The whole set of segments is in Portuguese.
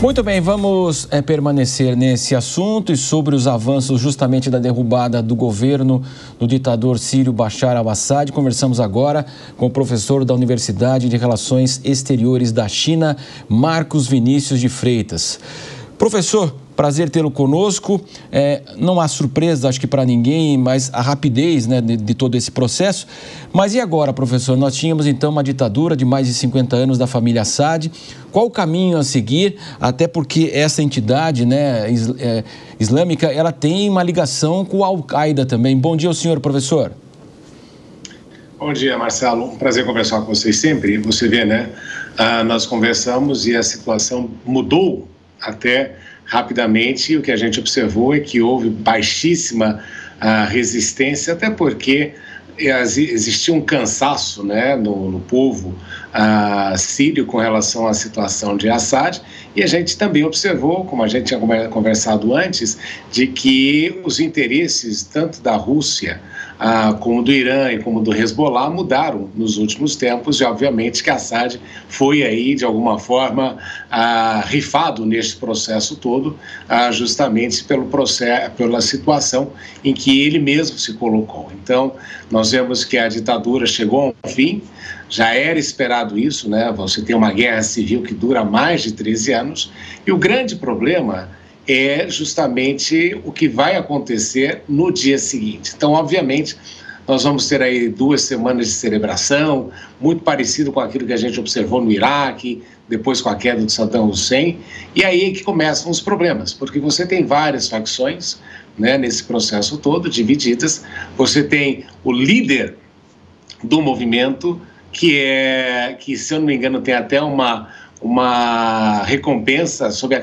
Muito bem, vamos permanecer nesse assunto e sobre os avanços justamente da derrubada do governo do ditador sírio Bashar al-Assad. Conversamos agora com o professor da Universidade de Relações Exteriores da China, Marcos Vinícius de Freitas. Professor, prazer tê-lo conosco. Não há surpresa, acho que para ninguém, mas a rapidez, né, de todo esse processo. Mas e agora, professor? Nós tínhamos então uma ditadura de mais de 50 anos da família Assad. Qual o caminho a seguir? Até porque essa entidade, né, islâmica, ela tem uma ligação com a Al-Qaeda também. Bom dia ao senhor, professor. Bom dia, Marcelo. Um prazer conversar com vocês sempre. Você vê, né? Nós conversamos e a situação mudou até rapidamente, e o que a gente observou é que houve baixíssima resistência, até porque existia um cansaço, né, no povo sírio com relação à situação de Assad, e a gente também observou, como a gente tinha conversado antes, de que os interesses tanto da Rússia como do Irã e como do Hezbollah mudaram nos últimos tempos, e obviamente que Assad foi aí de alguma forma rifado neste processo todo, justamente pela situação em que ele mesmo se colocou. Então, nós vemos que a ditadura chegou ao fim. Já era esperado isso, né? Você tem uma guerra civil que dura mais de 13 anos, e o grande problema é justamente o que vai acontecer no dia seguinte. Então, obviamente, nós vamos ter aí 2 semanas de celebração, muito parecido com aquilo que a gente observou no Iraque, depois com a queda de Saddam Hussein, e aí é que começam os problemas, porque você tem várias facções, né, nesse processo todo, divididas. Você tem o líder do movimento, que, se eu não me engano, tem até uma recompensa sobre a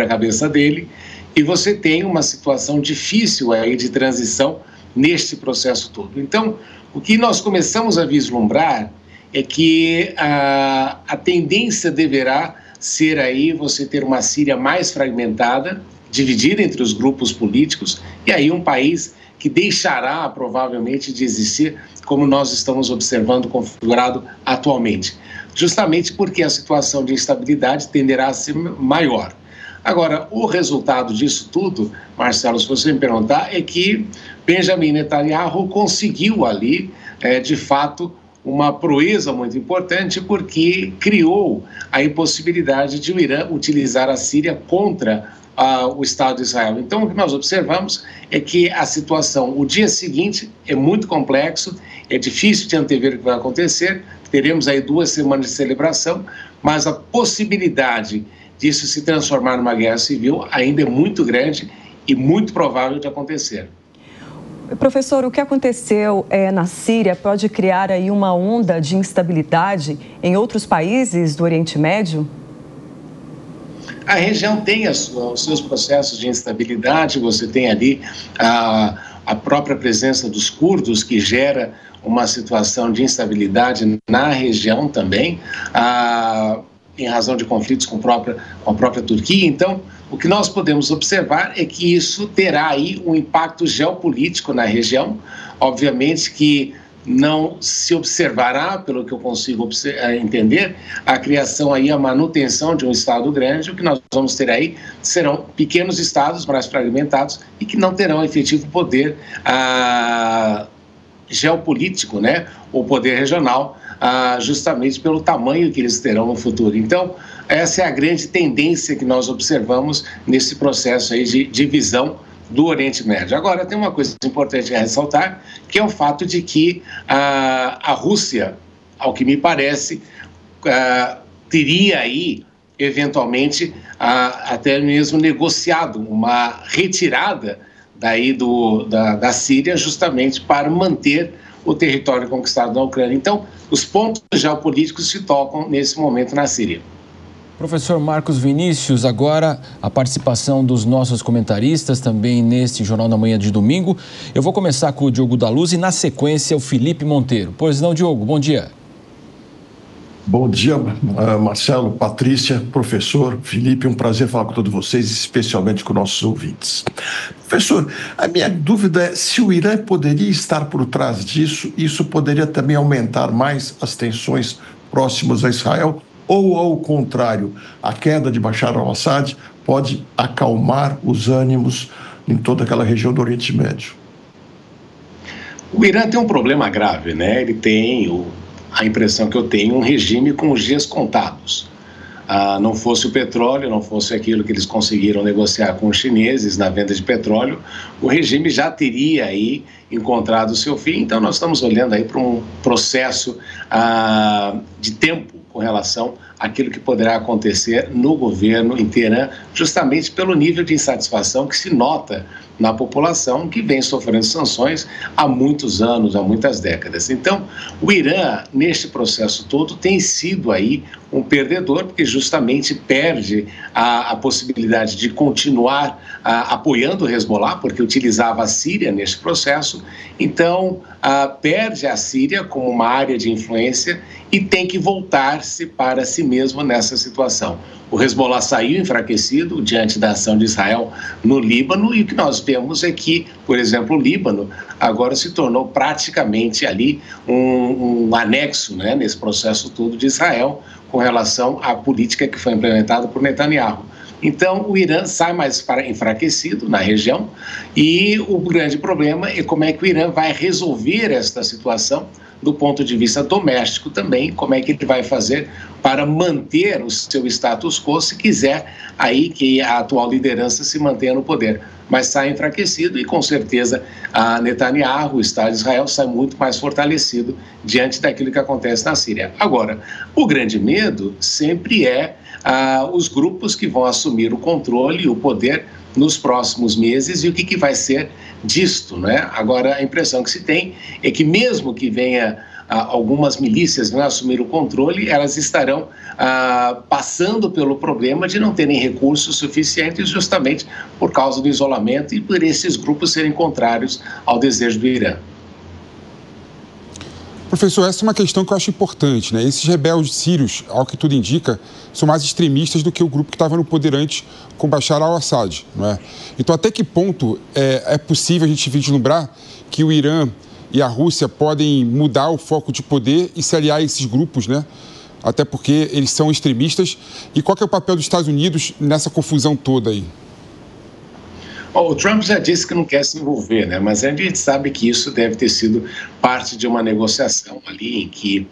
cabeça dele, e você tem uma situação difícil aí de transição neste processo todo. Então, o que nós começamos a vislumbrar é que a tendência deverá ser aí você ter uma Síria mais fragmentada, dividida entre os grupos políticos, e aí um país que deixará provavelmente de existir como nós estamos observando configurado atualmente, justamente porque a situação de instabilidade tenderá a ser maior. Agora, o resultado disso tudo, Marcelo, se você me perguntar, é que Benjamin Netanyahu conseguiu ali, de fato, uma proeza muito importante, porque criou a impossibilidade de o Irã utilizar a Síria contra o Estado de Israel. Então, o que nós observamos é que a situação, o dia seguinte, é muito complexo, é difícil de antever o que vai acontecer, teremos aí 2 semanas de celebração, mas a possibilidade disso se transformar numa guerra civil ainda é muito grande e muito provável de acontecer. Professor, o que aconteceu na Síria pode criar aí uma onda de instabilidade em outros países do Oriente Médio? A região tem os seus processos de instabilidade, você tem ali a própria presença dos curdos, que gera uma situação de instabilidade na região também, em razão de conflitos com a própria Turquia. Então, o que nós podemos observar é que isso terá aí um impacto geopolítico na região. Obviamente que não se observará, pelo que eu consigo entender, a criação aí, a manutenção de um Estado grande. O que nós vamos ter aí serão pequenos estados mais fragmentados e que não terão efetivo poder geopolítico, né, ou poder regional, justamente pelo tamanho que eles terão no futuro. Então, essa é a grande tendência que nós observamos nesse processo aí de divisão do Oriente Médio. Agora, tem uma coisa importante a ressaltar, que é o fato de que a Rússia, ao que me parece, teria aí, eventualmente, até mesmo negociado uma retirada daí da Síria, justamente para manter o território conquistado na Ucrânia. Então, os pontos geopolíticos se tocam nesse momento na Síria. Professor Marcos Vinícius, agora a participação dos nossos comentaristas também neste Jornal da Manhã de domingo. Eu vou começar com o Diogo da Luz e, na sequência, o Felipe Monteiro. Pois não, Diogo, bom dia. Bom dia, Marcelo, Patrícia, professor, Felipe, um prazer falar com todos vocês, especialmente com nossos ouvintes. Professor, a minha dúvida é se o Irã poderia estar por trás disso, isso poderia também aumentar mais as tensões próximas a Israel, Ou, ao contrário, a queda de Bashar al-Assad pode acalmar os ânimos em toda aquela região do Oriente Médio? O Irã tem um problema grave, né? Ele tem, a impressão que eu tenho, um regime com os dias contados. Não fosse o petróleo, não fosse aquilo que eles conseguiram negociar com os chineses na venda de petróleo, o regime já teria aí encontrado o seu fim. Então, nós estamos olhando aí para um processo de tempo com relação àquilo que poderá acontecer no governo em Teherã, justamente pelo nível de insatisfação que se nota na população que vem sofrendo sanções há muitos anos, há muitas décadas. Então, o Irã, neste processo todo, tem sido aí um perdedor, porque justamente perde a possibilidade de continuar apoiando o Hezbollah, porque utilizava a Síria neste processo. Então, perde a Síria como uma área de influência e tem que voltar-se para si mesmo nessa situação. O Hezbollah saiu enfraquecido diante da ação de Israel no Líbano, e o que nós vemos é que, por exemplo, o Líbano agora se tornou praticamente ali um anexo, né, nesse processo todo de Israel com relação à política que foi implementada por Netanyahu. Então, o Irã sai mais enfraquecido na região, e o grande problema é como é que o Irã vai resolver esta situação do ponto de vista doméstico também, como é que ele vai fazer para manter o seu status quo se quiser aí que a atual liderança se mantenha no poder. Mas sai enfraquecido e, com certeza, a Netanyahu, o Estado de Israel, sai muito mais fortalecido diante daquilo que acontece na Síria. Agora, o grande medo sempre é os grupos que vão assumir o controle e o poder nos próximos meses, e o que vai ser disto, né? Agora, a impressão que se tem é que, mesmo que venha algumas milícias vão assumir o controle, elas estarão passando pelo problema de não terem recursos suficientes, justamente por causa do isolamento e por esses grupos serem contrários ao desejo do Irã. Professor, essa é uma questão que eu acho importante, né? Esses rebeldes sírios, ao que tudo indica, são mais extremistas do que o grupo que estava no poder antes com Bashar al-Assad, não é? Então, até que ponto é possível a gente vislumbrar que o Irã e a Rússia podem mudar o foco de poder e se aliar a esses grupos, né? Até porque eles são extremistas. E qual que é o papel dos Estados Unidos nessa confusão toda aí? O Trump já disse que não quer se envolver, né? Mas a gente sabe que isso deve ter sido parte de uma negociação ali em que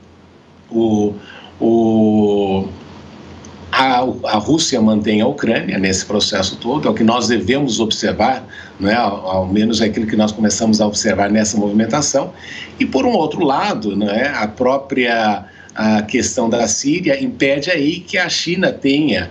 a Rússia mantém a Ucrânia nesse processo todo, é o que nós devemos observar, né? Ao menos é aquilo que nós começamos a observar nessa movimentação. E, por um outro lado, né, a própria questão da Síria impede aí que a China tenha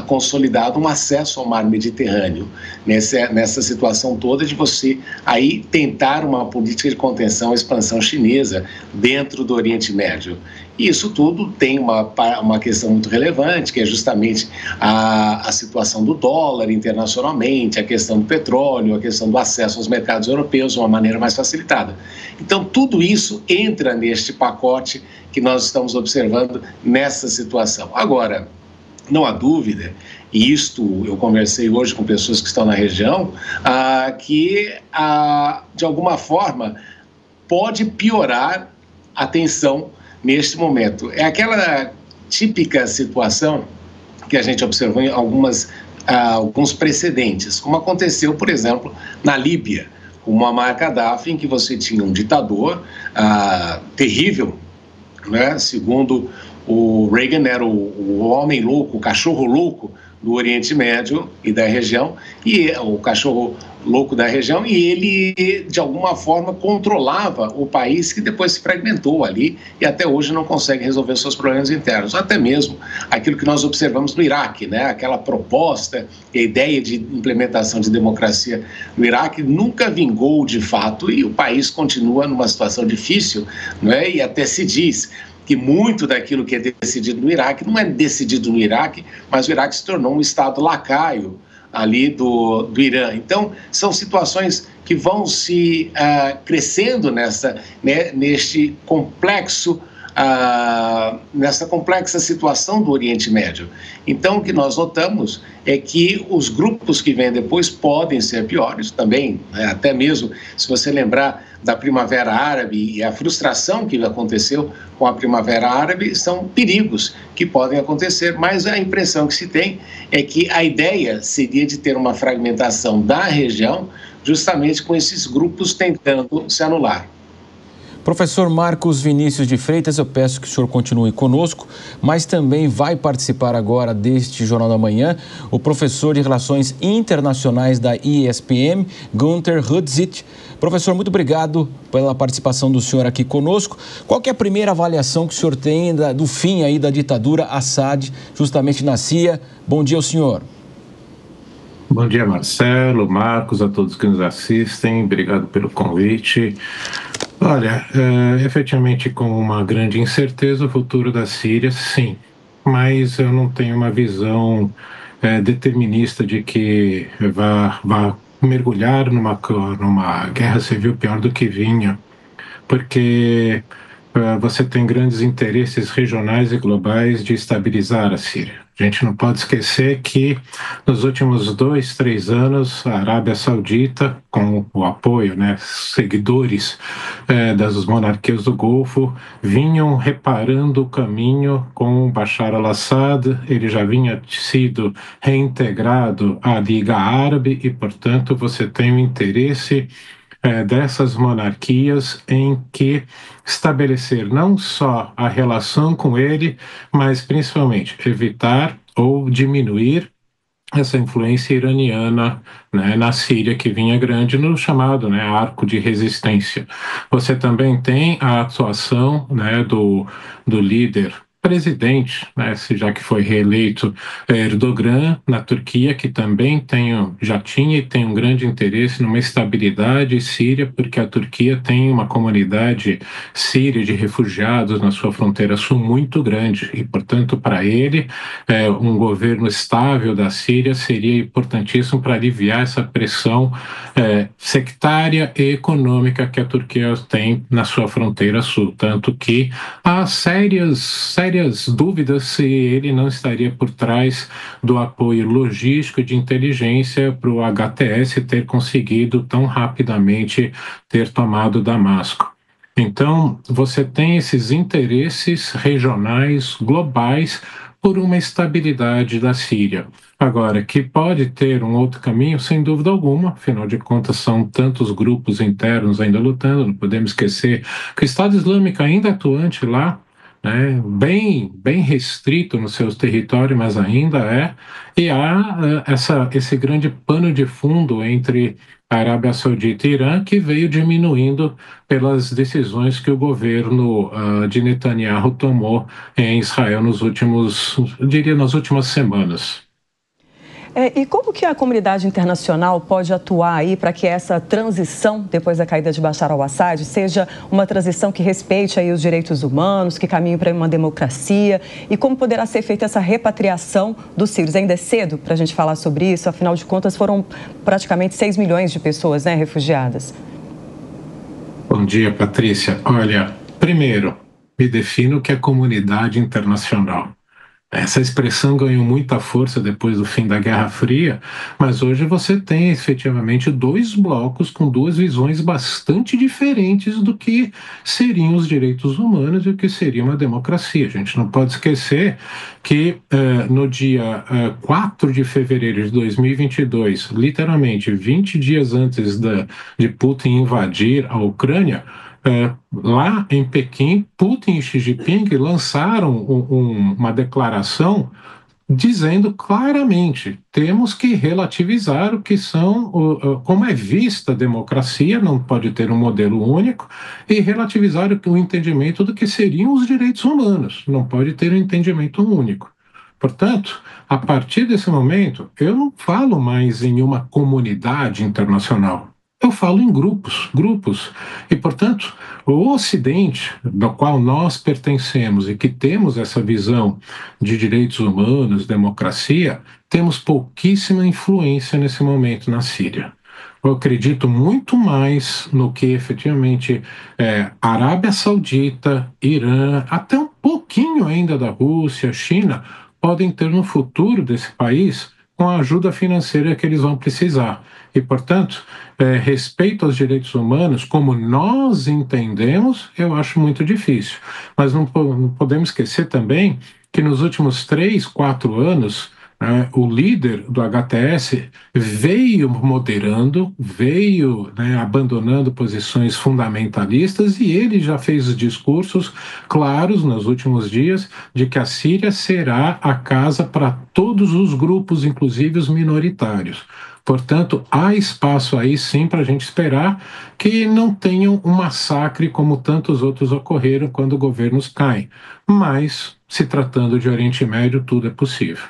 consolidado um acesso ao mar Mediterrâneo, nessa situação toda de você aí tentar uma política de contenção à expansão chinesa dentro do Oriente Médio. E isso tudo tem uma questão muito relevante, que é justamente a situação do dólar internacionalmente, a questão do petróleo, a questão do acesso aos mercados europeus de uma maneira mais facilitada. Então, tudo isso entra neste pacote que nós estamos observando nessa situação. Agora, não há dúvida, e isto eu conversei hoje com pessoas que estão na região, que, de alguma forma, pode piorar a tensão neste momento. É aquela típica situação que a gente observou em alguns precedentes, como aconteceu, por exemplo, na Líbia, com Muammar Gaddafi, em que você tinha um ditador terrível, né? Segundo o Reagan, era o homem louco, o cachorro louco do Oriente Médio e da região, e o cachorro louco da região, e ele, de alguma forma, controlava o país, que depois se fragmentou ali e até hoje não consegue resolver seus problemas internos. Até mesmo aquilo que nós observamos no Iraque, né? Aquela proposta e a ideia de implementação de democracia no Iraque nunca vingou de fato, e o país continua numa situação difícil, né? E até se diz que muito daquilo que é decidido no Iraque não é decidido no Iraque, mas o Iraque se tornou um estado lacaio ali do Irã. Então, são situações que vão se crescendo neste complexo nessa complexa situação do Oriente Médio. Então, o que nós notamos é que os grupos que vêm depois podem ser piores também, né? Até mesmo se você lembrar da Primavera Árabe e a frustração que aconteceu com a Primavera Árabe, são perigos que podem acontecer, mas a impressão que se tem é que a ideia seria de ter uma fragmentação da região, justamente com esses grupos tentando se anular. Professor Marcos Vinícius de Freitas, eu peço que o senhor continue conosco, mas também vai participar agora deste Jornal da Manhã o professor de Relações Internacionais da ISPM, Gunther Hudzit. Professor, muito obrigado pela participação do senhor aqui conosco. Qual que é a primeira avaliação que o senhor tem do fim aí da ditadura Assad, justamente na Síria? Bom dia ao senhor. Bom dia, Marcelo, Marcos, a todos que nos assistem. Obrigado pelo convite. Olha, efetivamente com uma grande incerteza o futuro da Síria, sim, mas eu não tenho uma visão determinista de que vá mergulhar numa guerra civil pior do que vinha, porque você tem grandes interesses regionais e globais de estabilizar a Síria. A gente não pode esquecer que nos últimos 2, 3 anos, a Arábia Saudita, com o apoio, seguidores das monarquias do Golfo, vinham reparando o caminho com Bashar al-Assad. Ele já vinha sido reintegrado à Liga Árabe e, portanto, você tem o interesse dessas monarquias em que estabelecer não só a relação com ele, mas principalmente evitar ou diminuir essa influência iraniana, na Síria, que vinha grande no chamado arco de resistência. Você também tem a atuação do líder presidente, já que foi reeleito, Erdogan, na Turquia, que também já tinha e tem um grande interesse numa estabilidade síria, porque a Turquia tem uma comunidade síria de refugiados na sua fronteira sul muito grande e, portanto, para ele, um governo estável da Síria seria importantíssimo para aliviar essa pressão sectária e econômica que a Turquia tem na sua fronteira sul, tanto que há sérias dúvidas se ele não estaria por trás do apoio logístico e de inteligência para o HTS ter conseguido tão rapidamente ter tomado Damasco. Então, você tem esses interesses regionais, globais, por uma estabilidade da Síria. Agora, que pode ter um outro caminho, sem dúvida alguma, afinal de contas são tantos grupos internos ainda lutando, não podemos esquecer que o Estado Islâmico ainda é atuante lá, bem restrito no seu território, mas ainda e há esse grande pano de fundo entre a Arábia Saudita e Irã, que veio diminuindo pelas decisões que o governo de Netanyahu tomou em Israel nas últimas semanas. E como que a comunidade internacional pode atuar aí para que essa transição, depois da caída de Bashar al-Assad, seja uma transição que respeite aí os direitos humanos, que caminhe para uma democracia? E como poderá ser feita essa repatriação dos sírios? Ainda é cedo para a gente falar sobre isso, afinal de contas foram praticamente 6 milhões de pessoas refugiadas. Bom dia, Patrícia. Olha, primeiro, me defino que é comunidade internacional. Essa expressão ganhou muita força depois do fim da Guerra Fria, mas hoje você tem efetivamente 2 blocos com 2 visões bastante diferentes do que seriam os direitos humanos e o que seria uma democracia. A gente não pode esquecer que no dia 4 de fevereiro de 2022, literalmente 20 dias antes de Putin invadir a Ucrânia, lá em Pequim, Putin e Xi Jinping lançaram uma declaração dizendo claramente: temos que relativizar o que como é vista a democracia, não pode ter um modelo único, e relativizar o entendimento do que seriam os direitos humanos, não pode ter um entendimento único. Portanto, a partir desse momento, eu não falo mais em uma comunidade internacional. Eu falo em grupos. E, portanto, o Ocidente, do qual nós pertencemos e que temos essa visão de direitos humanos, democracia, temos pouquíssima influência nesse momento na Síria. Eu acredito muito mais no que efetivamente Arábia Saudita, Irã, até um pouquinho ainda da Rússia, China, podem ter no futuro desse país com a ajuda financeira que eles vão precisar. E, portanto, respeito aos direitos humanos, como nós entendemos, eu acho muito difícil. Mas não podemos esquecer também que nos últimos 3, 4 anos, o líder do HTS veio moderando, veio abandonando posições fundamentalistas, e ele já fez discursos claros nos últimos dias de que a Síria será a casa para todos os grupos, inclusive os minoritários. Portanto, há espaço aí sim para a gente esperar que não tenham um massacre como tantos outros ocorreram quando governos caem. Mas, se tratando de Oriente Médio, tudo é possível.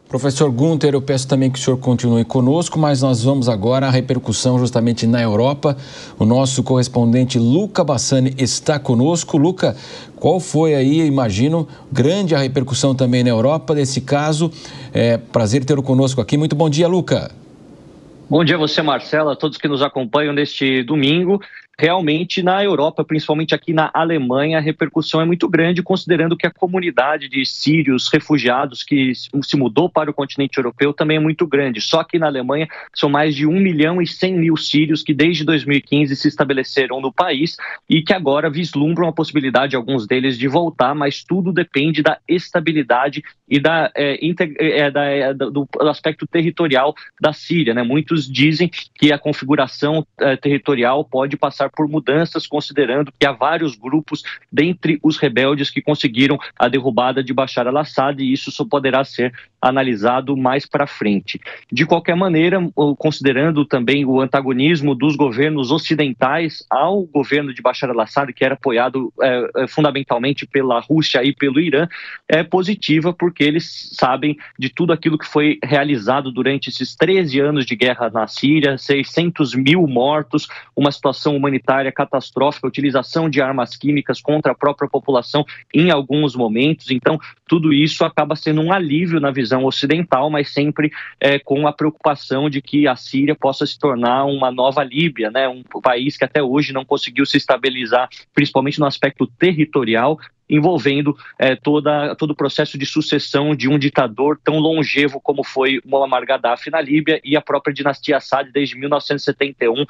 Professor Gunther, eu peço também que o senhor continue conosco, mas nós vamos agora à repercussão justamente na Europa. O nosso correspondente Luca Bassani está conosco. Luca, qual foi aí, imagino, grande a repercussão também na Europa desse caso? Prazer tê-lo conosco aqui. Muito bom dia, Luca. Bom dia a você, Marcelo, a todos que nos acompanham neste domingo. Realmente, na Europa, principalmente aqui na Alemanha, a repercussão é muito grande, considerando que a comunidade de sírios refugiados que se mudou para o continente europeu também é muito grande. Só que na Alemanha são mais de 1.100.000 sírios que desde 2015 se estabeleceram no país e que agora vislumbram a possibilidade, alguns deles, de voltar, mas tudo depende da estabilidade e do aspecto territorial da Síria, né? Muitos dizem que a configuração territorial pode passar por mudanças, considerando que há vários grupos dentre os rebeldes que conseguiram a derrubada de Bashar al-Assad, e isso só poderá ser analisado mais para frente. De qualquer maneira, considerando também o antagonismo dos governos ocidentais ao governo de Bashar al-Assad, que era apoiado fundamentalmente pela Rússia e pelo Irã, é positiva porque eles sabem de tudo aquilo que foi realizado durante esses 13 anos de guerra na Síria, 600 mil mortos, uma situação humanitária catastrófica, a utilização de armas químicas contra a própria população em alguns momentos. Então, tudo isso acaba sendo um alívio na visão ocidental, mas sempre com a preocupação de que a Síria possa se tornar uma nova Líbia, né? Um país que até hoje não conseguiu se estabilizar, principalmente no aspecto territorial, envolvendo todo o processo de sucessão de um ditador tão longevo como foi Muammar Gaddafi na Líbia e a própria dinastia Assad desde 1971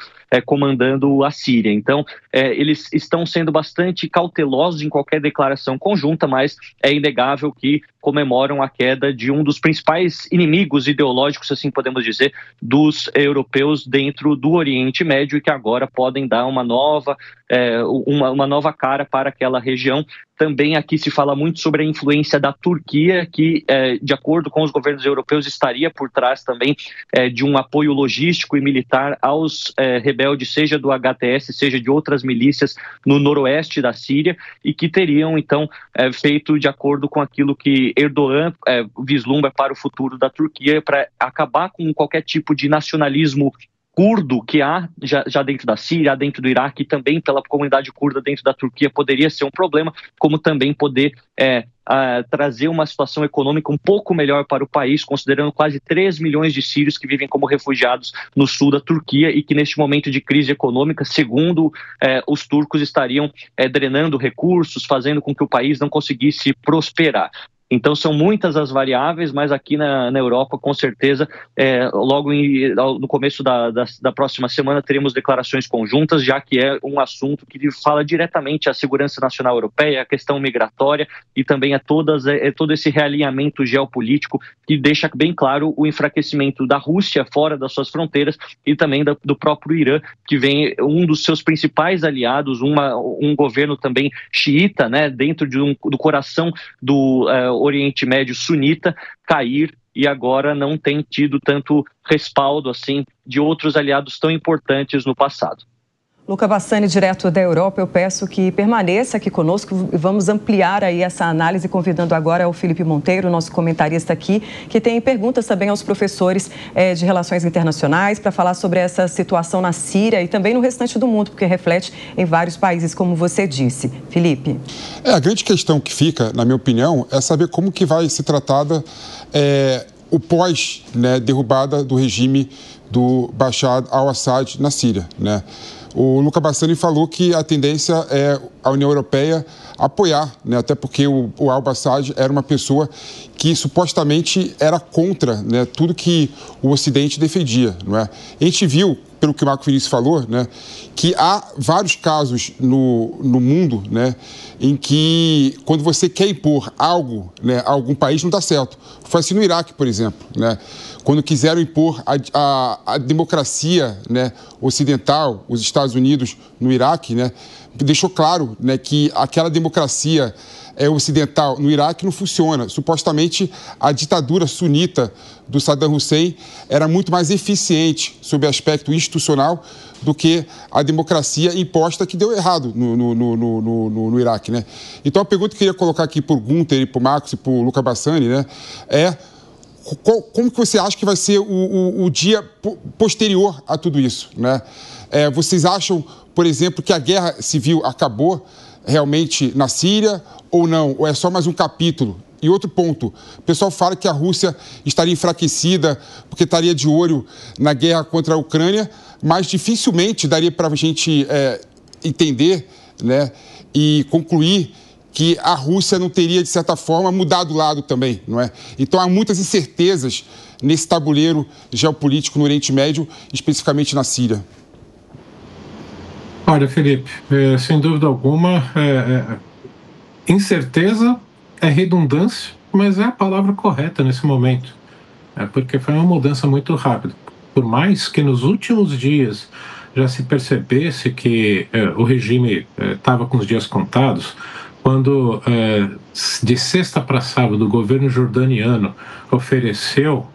comandando a Síria. Então, eles estão sendo bastante cautelosos em qualquer declaração conjunta, mas é inegável que comemoram a queda de um dos principais inimigos ideológicos, assim podemos dizer, dos europeus dentro do Oriente Médio, e que agora podem dar uma nova cara para aquela região. Também aqui se fala muito sobre a influência da Turquia, que, de acordo com os governos europeus, estaria por trás também de um apoio logístico e militar aos rebeldes, seja do HTS, seja de outras milícias no noroeste da Síria, e que teriam, então, feito de acordo com aquilo que Erdogan vislumbra para o futuro da Turquia, para acabar com qualquer tipo de nacionalismo curdo que há já dentro da Síria, dentro do Iraque, e também pela comunidade curda dentro da Turquia poderia ser um problema, como também poder trazer uma situação econômica um pouco melhor para o país, considerando quase 3 milhões de sírios que vivem como refugiados no sul da Turquia e que neste momento de crise econômica, segundo os turcos, estariam drenando recursos, fazendo com que o país não conseguisse prosperar. Então são muitas as variáveis, mas aqui na Europa, com certeza, logo no começo da próxima semana teremos declarações conjuntas, já que é um assunto que fala diretamente à segurança nacional europeia, à questão migratória e também a todo esse realinhamento geopolítico que deixa bem claro o enfraquecimento da Rússia fora das suas fronteiras e também do próprio Irã, que vem um dos seus principais aliados, um governo também xiita, né, dentro do coração do Oriente Médio sunita, cair, e agora não tem tido tanto respaldo assim de outros aliados tão importantes no passado. Luca Bassani, direto da Europa, eu peço que permaneça aqui conosco e vamos ampliar aí essa análise, convidando agora o Felipe Monteiro, nosso comentarista aqui, que tem perguntas também aos professores de Relações Internacionais para falar sobre essa situação na Síria e também no restante do mundo, porque reflete em vários países, como você disse. Felipe. A grande questão que fica, na minha opinião, é saber como que vai ser tratada o pós, né, derrubada do regime do Bashar al-Assad na Síria, né? O Luca Bassani falou que a tendência é a União Europeia apoiar, né? Até porque o al-Assad era uma pessoa que supostamente era contra, né, tudo que o Ocidente defendia, não é? A gente viu, pelo que o Marco Vinícius falou, né, que há vários casos no mundo, né, em que quando você quer impor algo, né, a algum país, não dá certo. Foi assim no Iraque, por exemplo, né? Quando quiseram impor a democracia, né, ocidental, os Estados Unidos no Iraque, né, deixou claro, né, que aquela democracia ocidental no Iraque não funciona. Supostamente, a ditadura sunita do Saddam Hussein era muito mais eficiente sob o aspecto institucional do que a democracia imposta que deu errado no Iraque, né? Então, a pergunta que eu queria colocar aqui para o Gunther, para o Marcos e para o Luca Bassani, né, é como que você acha que vai ser o dia posterior a tudo isso, né? Vocês acham, por exemplo, que a guerra civil acabou realmente na Síria ou não? Ou é só mais um capítulo? E outro ponto, o pessoal fala que a Rússia estaria enfraquecida porque estaria de olho na guerra contra a Ucrânia, mas dificilmente daria para a gente entender, né, e concluir que a Rússia não teria, de certa forma, mudado o lado também, não é? Então, há muitas incertezas nesse tabuleiro geopolítico no Oriente Médio, especificamente na Síria. Olha, Felipe, sem dúvida alguma, incerteza é redundância, mas é a palavra correta nesse momento, porque foi uma mudança muito rápida. Por mais que nos últimos dias já se percebesse que o regime estava com os dias contados, quando de sexta para sábado o governo jordaniano ofereceu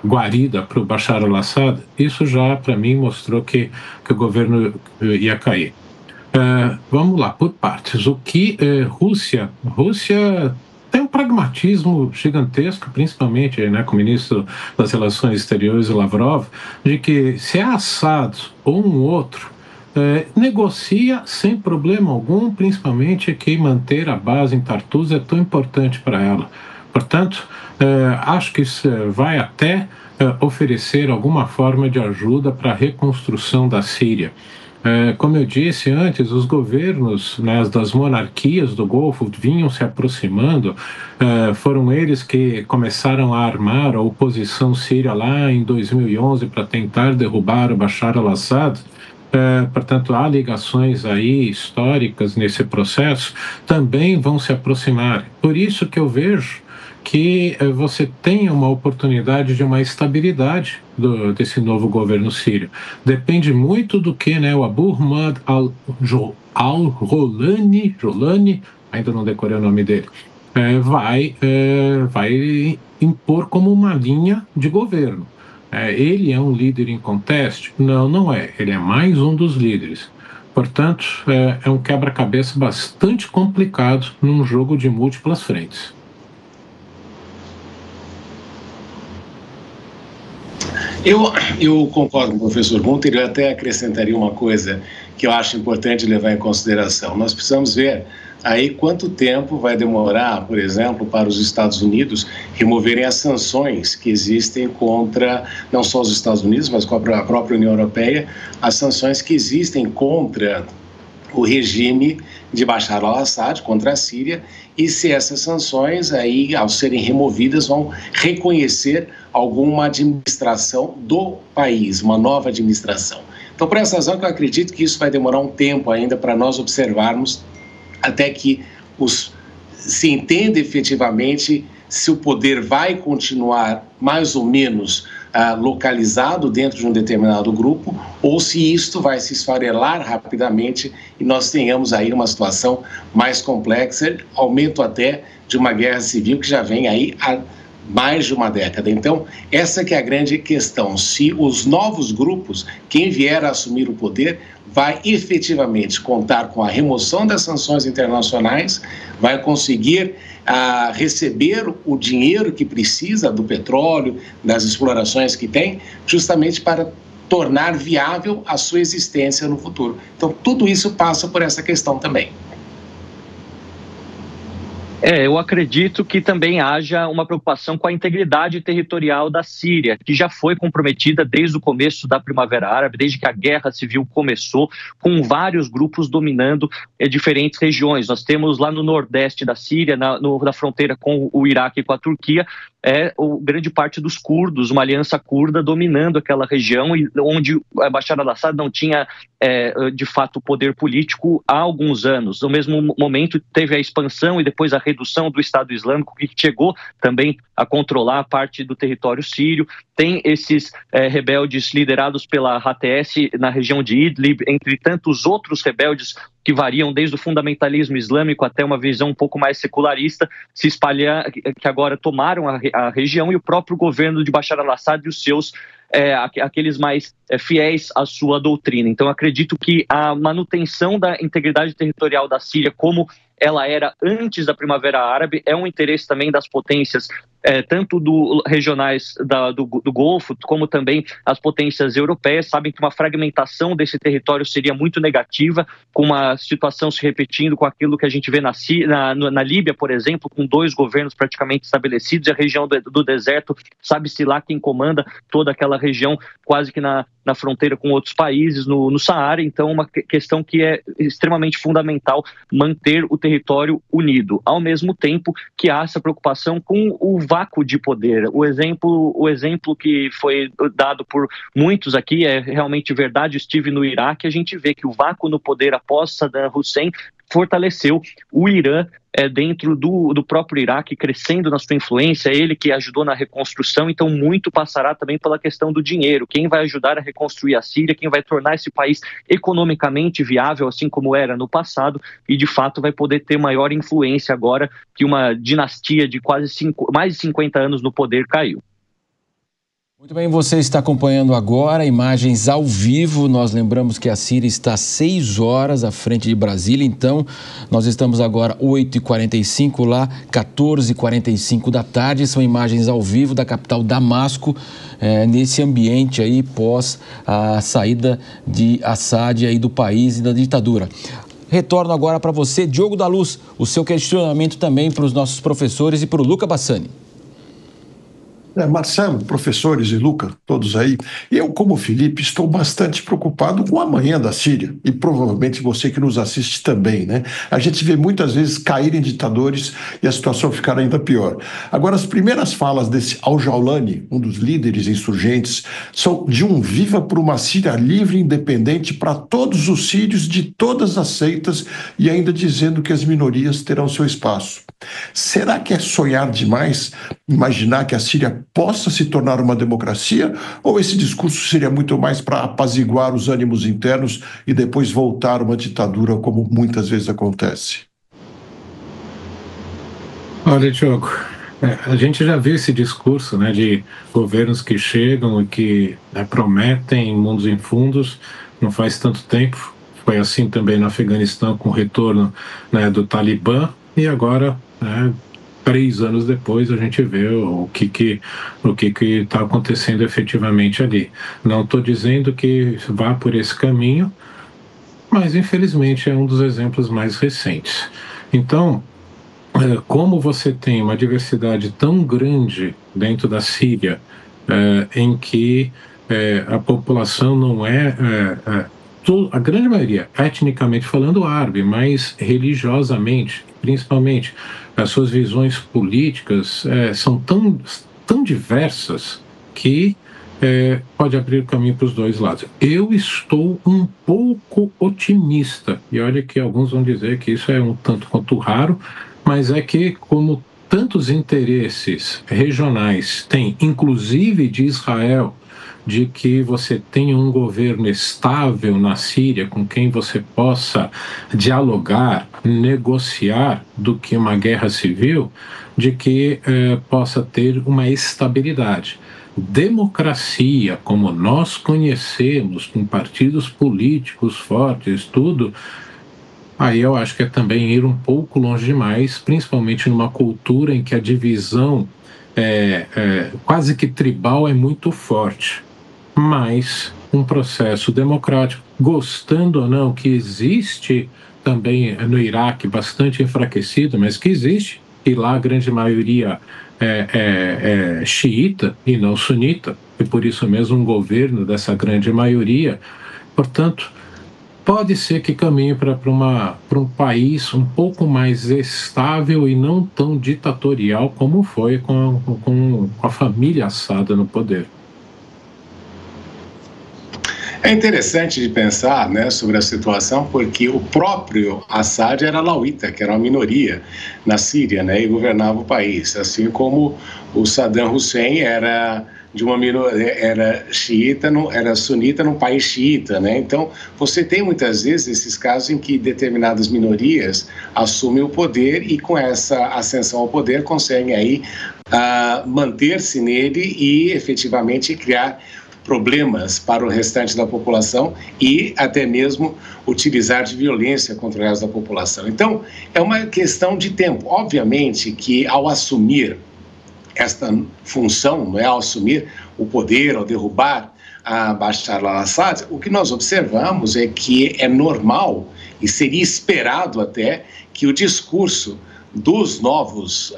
guarida para o Bashar al-Assad, isso já para mim mostrou que o governo ia cair. Vamos lá, por partes. O que Rússia tem um pragmatismo gigantesco, principalmente, né, com o ministro das Relações Exteriores, o Lavrov, de que se é Assad ou um outro, negocia sem problema algum, principalmente que manter a base em Tartus é tão importante para ela. Portanto, acho que isso vai até oferecer alguma forma de ajuda para a reconstrução da Síria. Como eu disse antes, os governos, né, das monarquias do Golfo vinham se aproximando, foram eles que começaram a armar a oposição síria lá em 2011 para tentar derrubar o Bashar al-Assad. Portanto, há ligações aí históricas nesse processo, também vão se aproximar. Por isso que eu vejo que você tem uma oportunidade de uma estabilidade desse novo governo sírio. Depende muito do que, né, o Abu Ahmad al-Rolani, ainda não decorei o nome dele, vai impor como uma linha de governo. Ele é um líder em conteste? Não, não é. Ele é mais um dos líderes. Portanto, é um quebra-cabeça bastante complicado num jogo de múltiplas frentes. Eu concordo com o professor Gunther, eu até acrescentaria uma coisa que eu acho importante levar em consideração. Nós precisamos ver aí quanto tempo vai demorar, por exemplo, para os Estados Unidos removerem as sanções que existem contra, não só os Estados Unidos, mas contra a própria União Europeia, as sanções que existem contra o regime de Bashar al-Assad, contra a Síria, e se essas sanções, aí, ao serem removidas, vão reconhecer alguma administração do país, uma nova administração. Então, por essa razão que eu acredito que isso vai demorar um tempo ainda para nós observarmos até que se entenda efetivamente se o poder vai continuar mais ou menos localizado dentro de um determinado grupo ou se isto vai se esfarelar rapidamente e nós tenhamos aí uma situação mais complexa, aumento até de uma guerra civil que já vem aí há mais de uma década. Então, essa que é a grande questão. Se os novos grupos, quem vier a assumir o poder, vai efetivamente contar com a remoção das sanções internacionais, vai conseguir receber o dinheiro que precisa do petróleo, das explorações que tem, justamente para tornar viável a sua existência no futuro. Então, tudo isso passa por essa questão também. Eu acredito que também haja uma preocupação com a integridade territorial da Síria, que já foi comprometida desde o começo da Primavera Árabe, desde que a guerra civil começou, com vários grupos dominando diferentes regiões. Nós temos lá no nordeste da Síria, na fronteira com o Iraque e com a Turquia, grande parte dos curdos, uma aliança curda dominando aquela região, onde Bashar al-Assad não tinha, de fato, poder político há alguns anos. No mesmo momento, teve a expansão e depois a redução do Estado Islâmico, que chegou também a controlar parte do território sírio. Tem esses rebeldes liderados pela HTS na região de Idlib, entre tantos outros rebeldes que variam desde o fundamentalismo islâmico até uma visão um pouco mais secularista, se espalhar, que agora tomaram a região, e o próprio governo de Bashar al-Assad e os seus, aqueles mais fiéis à sua doutrina. Então, acredito que a manutenção da integridade territorial da Síria, como ela era antes da Primavera Árabe, é um interesse também das potências, tanto regionais do Golfo, como também as potências europeias. Sabem que uma fragmentação desse território seria muito negativa, com uma situação se repetindo com aquilo que a gente vê na Líbia, por exemplo, com 2 governos praticamente estabelecidos, e a região do deserto, sabe-se lá quem comanda toda aquela região, quase que na fronteira com outros países, no Saara. Então, uma questão que é extremamente fundamental, manter o território unido, ao mesmo tempo que há essa preocupação com o vácuo de poder. O exemplo que foi dado por muitos aqui é realmente verdade. Eu estive no Iraque, a gente vê que o vácuo no poder após Saddam Hussein fortaleceu o Irã dentro do próprio Iraque, crescendo na sua influência, ele que ajudou na reconstrução. Então muito passará também pela questão do dinheiro, quem vai ajudar a reconstruir a Síria, quem vai tornar esse país economicamente viável, assim como era no passado, e de fato vai poder ter maior influência agora que uma dinastia de mais de 50 anos no poder caiu. Muito bem, você está acompanhando agora imagens ao vivo. Nós lembramos que a Síria está 6 horas à frente de Brasília, então nós estamos agora 8h45 lá, 14h45 da tarde. São imagens ao vivo da capital Damasco, nesse ambiente aí pós a saída de Assad aí do país e da ditadura. Retorno agora para você, Diogo da Luz, o seu questionamento também para os nossos professores e para o Luca Bassani. Marcelo, professores e Luca, todos aí, eu, como Felipe, estou bastante preocupado com o amanhã da Síria, e provavelmente você que nos assiste também, né? A gente vê muitas vezes caírem ditadores e a situação ficar ainda pior. Agora, as primeiras falas desse Al-Jawlani, um dos líderes insurgentes, são de um viva por uma Síria livre e independente para todos os sírios de todas as seitas, e ainda dizendo que as minorias terão seu espaço. Será que é sonhar demais imaginar que a Síria possa se tornar uma democracia, ou esse discurso seria muito mais para apaziguar os ânimos internos e depois voltar a uma ditadura, como muitas vezes acontece? Olha, Diogo, a gente já viu esse discurso, né, de governos que chegam e que prometem mundos em fundos não faz tanto tempo. Foi assim também no Afeganistão, com o retorno, né, do Talibã, e agora, 3 anos depois, a gente vê o que está acontecendo efetivamente ali. Não estou dizendo que vá por esse caminho, mas infelizmente é um dos exemplos mais recentes. Então, como você tem uma diversidade tão grande dentro da Síria, em que a população não a grande maioria, etnicamente falando, árabe, mas religiosamente, principalmente, as suas visões políticas são tão diversas que pode abrir caminho para os dois lados. Eu estou um pouco otimista, e olha que alguns vão dizer que isso é um tanto quanto raro, mas é que, como tantos interesses regionais tem, inclusive de Israel, de que você tenha um governo estável na Síria com quem você possa dialogar, negociar, do que uma guerra civil, de que possa ter uma estabilidade. Democracia, como nós conhecemos, com partidos políticos fortes, tudo, aí eu acho que é também ir um pouco longe demais, principalmente numa cultura em que a divisão quase que tribal é muito forte. Mas um processo democrático, gostando ou não, que existe também no Iraque, bastante enfraquecido, mas que existe, e lá a grande maioria é xiita e não sunita, e por isso mesmo um governo dessa grande maioria. Portanto, pode ser que caminhe para um país um pouco mais estável e não tão ditatorial como foi com a família Assad no poder. É interessante de pensar, né, sobre a situação, porque o próprio Assad era alauíta, que era uma minoria na Síria, né, e governava o país, assim como o Saddam Hussein era de uma minoria, era xiita, era sunita num país xiita, né? Então, você tem muitas vezes esses casos em que determinadas minorias assumem o poder e com essa ascensão ao poder conseguem aí manter-se nele e efetivamente criar problemas para o restante da população e até mesmo utilizar de violência contra o resto da população. Então, é uma questão de tempo. Obviamente que ao assumir esta função, não é, ao assumir o poder, ao derrubar a Bashar al-Assad, o que nós observamos é que é normal e seria esperado até que o discurso dos novos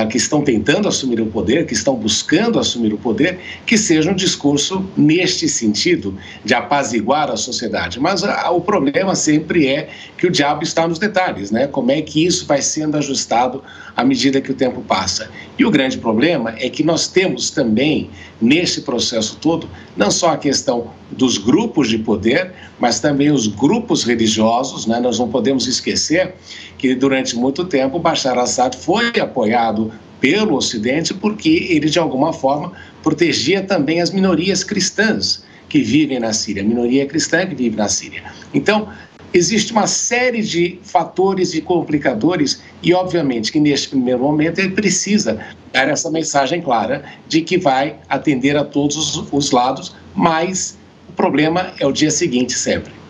que estão tentando assumir o poder, que estão buscando assumir o poder, que seja um discurso neste sentido, de apaziguar a sociedade. Mas o problema sempre é que o diabo está nos detalhes, né? Como é que isso vai sendo ajustado à medida que o tempo passa. E o grande problema é que nós temos também, nesse processo todo, não só a questão dos grupos de poder, mas também os grupos religiosos, né? Nós não podemos esquecer que durante muito tempo Bashar al-Assad foi apoiado pelo Ocidente porque ele, de alguma forma, protegia também as minorias cristãs que vivem na Síria, a minoria cristã que vive na Síria. Então, existe uma série de fatores e complicadores e, obviamente, que neste primeiro momento ele precisa dar essa mensagem clara de que vai atender a todos os lados, mas o problema é o dia seguinte sempre.